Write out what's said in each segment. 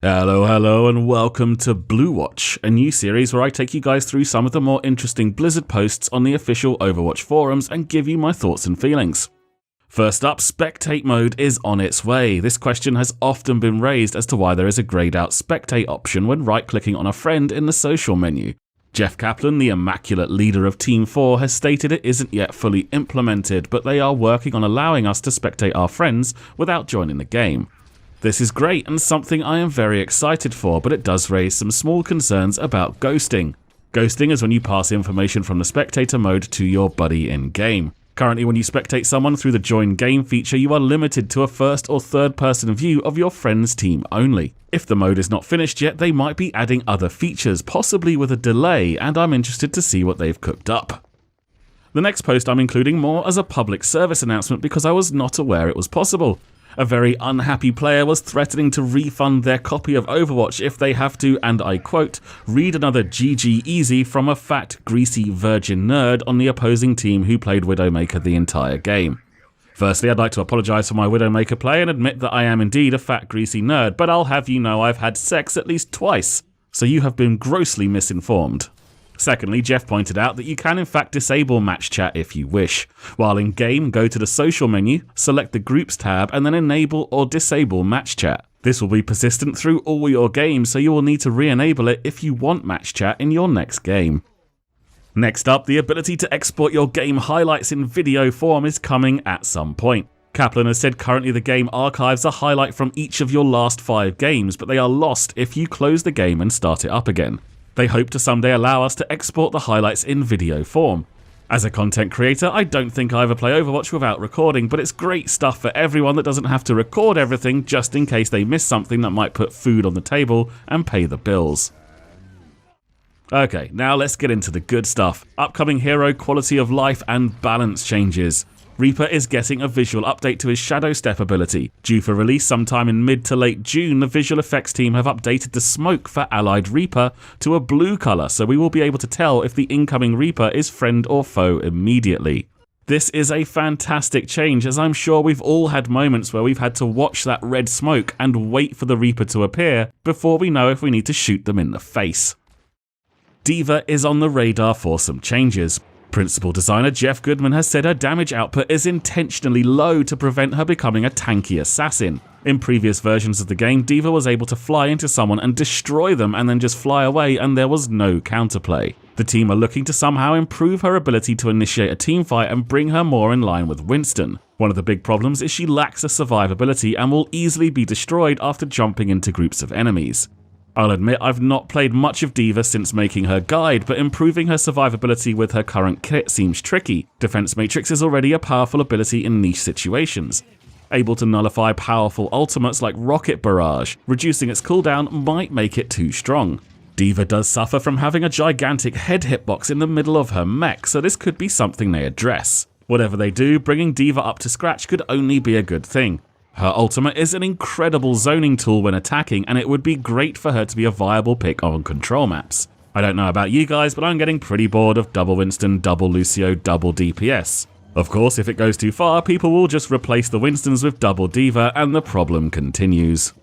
Hello, and welcome to Bluewatch, a new series where I take you guys through some of the more interesting Blizzard posts on the official Overwatch forums and give you my thoughts and feelings. First up, Spectate Mode is on its way. This question has often been raised as to why there is a greyed out Spectate option when right-clicking on a friend in the social menu. Jeff Kaplan, the immaculate leader of Team 4, has stated it isn't yet fully implemented, but they are working on allowing us to spectate our friends without joining the game. This is great and something I am very excited for, but it does raise some small concerns about ghosting. Ghosting is when you pass information from the spectator mode to your buddy in-game. Currently, when you spectate someone through the Join Game feature, you are limited to a first or third person view of your friend's team only. If the mode is not finished yet, they might be adding other features, possibly with a delay, and I'm interested to see what they've cooked up. The next post I'm including more as a public service announcement because I was not aware it was possible. A very unhappy player was threatening to refund their copy of Overwatch if they have to, and I quote, read another GG easy from a fat, greasy virgin nerd on the opposing team who played Widowmaker the entire game. Firstly, I'd like to apologise for my Widowmaker play and admit that I am indeed a fat, greasy nerd, but I'll have you know I've had sex at least twice, so you have been grossly misinformed. Secondly, Jeff pointed out that you can in fact disable match chat if you wish. While in game, go to the social menu, select the groups tab, and then enable or disable match chat. This will be persistent through all your games, so you will need to re-enable it if you want match chat in your next game. Next up, the ability to export your game highlights in video form is coming at some point. Kaplan has said currently the game archives a highlight from each of your last 5 games, but they are lost if you close the game and start it up again. They hope to someday allow us to export the highlights in video form. As a content creator, I don't think I ever play Overwatch without recording, but it's great stuff for everyone that doesn't have to record everything just in case they miss something that might put food on the table and pay the bills. Okay, now let's get into the good stuff. Upcoming hero quality of life and balance changes. Reaper is getting a visual update to his Shadow Step ability. Due for release sometime in mid to late June, the visual effects team have updated the smoke for allied Reaper to a blue colour, so we will be able to tell if the incoming Reaper is friend or foe immediately. This is a fantastic change, as I'm sure we've all had moments where we've had to watch that red smoke and wait for the Reaper to appear before we know if we need to shoot them in the face. D.Va is on the radar for some changes. Principal designer Jeff Goodman has said her damage output is intentionally low to prevent her becoming a tanky assassin. In previous versions of the game, D.Va was able to fly into someone and destroy them and then just fly away, and there was no counterplay. The team are looking to somehow improve her ability to initiate a teamfight and bring her more in line with Winston. One of the big problems is she lacks a survivability and will easily be destroyed after jumping into groups of enemies. I'll admit I've not played much of D.Va since making her guide, but improving her survivability with her current kit seems tricky. Defense Matrix is already a powerful ability in niche situations. Able to nullify powerful ultimates like Rocket Barrage, reducing its cooldown might make it too strong. D.Va does suffer from having a gigantic head hitbox in the middle of her mech, so this could be something they address. Whatever they do, bringing D.Va up to scratch could only be a good thing. Her ultimate is an incredible zoning tool when attacking, and it would be great for her to be a viable pick on control maps. I don't know about you guys, but I'm getting pretty bored of double Winston, double Lucio, double DPS. Of course, if it goes too far, people will just replace the Winstons with double D.Va, and the problem continues.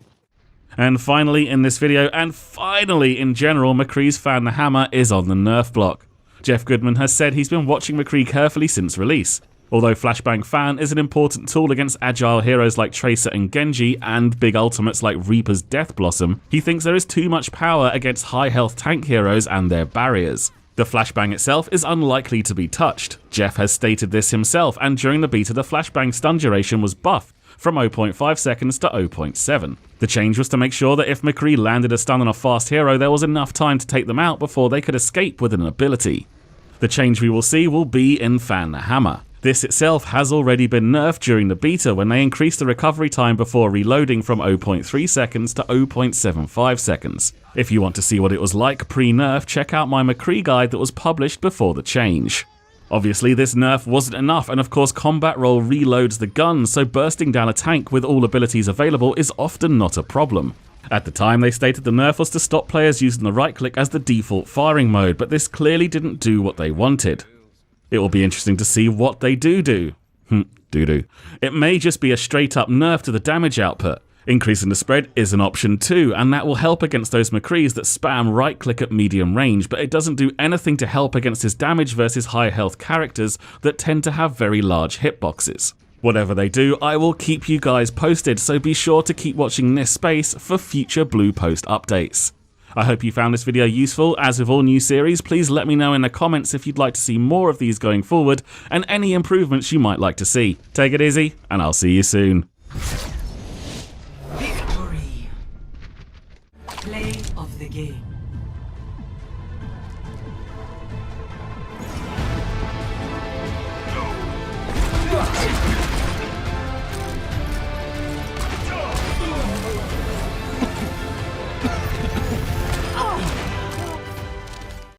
And finally in this video, and finally in general, McCree's Fan the Hammer is on the nerf block. Jeff Goodman has said he's been watching McCree carefully since release. Although Flashbang Fan is an important tool against agile heroes like Tracer and Genji and big ultimates like Reaper's Death Blossom, he thinks there is too much power against high health tank heroes and their barriers. The Flashbang itself is unlikely to be touched. Jeff has stated this himself, and during the beta the Flashbang stun duration was buffed from 0.5 seconds to 0.7. The change was to make sure that if McCree landed a stun on a fast hero, there was enough time to take them out before they could escape with an ability. The change we will see will be in Fan the Hammer. This itself has already been nerfed during the beta when they increased the recovery time before reloading from 0.3 seconds to 0.75 seconds. If you want to see what it was like pre-nerf, check out my McCree guide that was published before the change. Obviously this nerf wasn't enough, and of course combat roll reloads the gun, so bursting down a tank with all abilities available is often not a problem. At the time they stated the nerf was to stop players using the right click as the default firing mode, but this clearly didn't do what they wanted. It will be interesting to see what they do. It may just be a straight up nerf to the damage output. Increasing the spread is an option too, and that will help against those McCrees that spam right click at medium range, but it doesn't do anything to help against his damage versus high health characters that tend to have very large hitboxes. Whatever they do, I will keep you guys posted, so be sure to keep watching this space for future Blue Post updates. I hope you found this video useful. As with all new series, please let me know in the comments if you'd like to see more of these going forward, and any improvements you might like to see. Take it easy, and I'll see you soon. Victory! Play of the game.